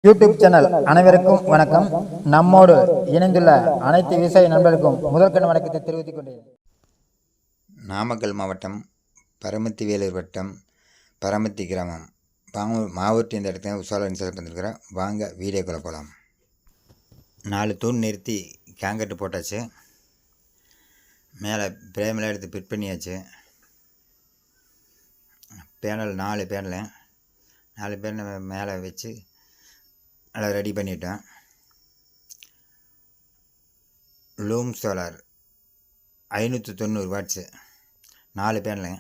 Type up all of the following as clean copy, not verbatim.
YouTube channel அனைவருக்கும் வணக்கம். நம்மோடு இணைந்துள்ள அனைத்து விவசாய நண்பர்களுக்கும் முதற்கண் வணக்கத்தை தெரிவித்துக் கொண்டேன். நாமக்கல் மாவட்டம் பரமத்தி வேலூர் வட்டம் பரமத்தி கிராமம் மாவட்ட இந்த இடத்துல உசால இன்சல் பண்ணிருக்கிறேன். வாங்க வீடியோக்குள்ளே போகலாம். 4 தூண் நிறுத்தி கேங்கட்டு போட்டாச்சு. மேலே பிரேமெல்லாம் எடுத்து ஃபிட் பண்ணியாச்சு. பேனல் 4 பேனல் மேலே வச்சு நல்லா ரெடி பண்ணிட்டேன். Loom solar 590 watts 4 panel,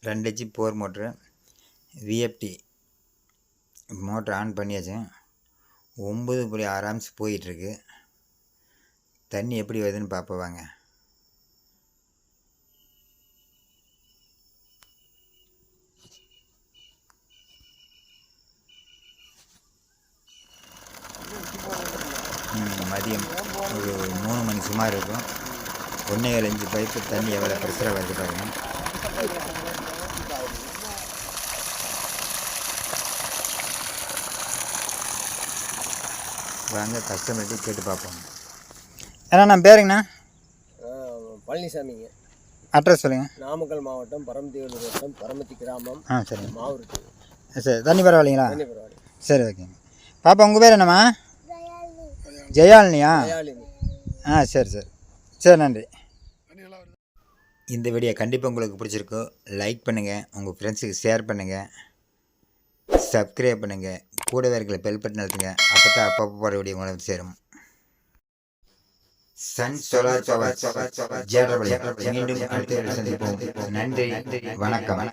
2 HP bore motor, VFD motor on பண்ணியாச்சு. 9.6 ஆம்ஸ் போயிட்டுருக்கு. தண்ணி எப்படி வருதுன்னு பார்ப்போம் வாங்க. மதியம் ஒரு 3 மணி சுமார் இருக்கும். 1.5 பைப்பு தண்ணி எவ்வளோ ப்ரெஷராக வருது பாருங்கள். வாங்க கஸ்டமர்கிட்ட கேட்டு பார்ப்போம். ஏன்னா நான் பேருங்கண்ணா பழனிசாமிங்க. அட்ரஸ் சொல்லுங்கள். நாமக்கல் மாவட்டம் பரமத்தி வேலூர் வட்டம் பரமத்தி கிராமம். சரி மாவூருக்கு. சரி தண்ணி பரவாயில்லைங்களா? தண்ணி பரவாயில்ல. சரி ஓகேங்க. பாப்பா உங்கள் பேர் என்னம்மா? ஜெயாலினியா? சரி சரி சரி நன்றி. இந்த வீடியோ கண்டிப்பாக உங்களுக்கு பிடிச்சிருக்கும். லைக் பண்ணுங்கள், உங்கள் ஃப்ரெண்ட்ஸுக்கு ஷேர் பண்ணுங்கள், சப்ஸ்கிரைப் பண்ணுங்கள், கூடவே இருக்கிற பெல் பட்டன் அழுத்துங்க. அப்போ தான் அப்பப்போ போட வீடியோ உங்களுக்கு சேரும். சன் சோலார் பவர் மீண்டும் அடுத்த சந்திப்போம். நன்றி, வணக்கம்.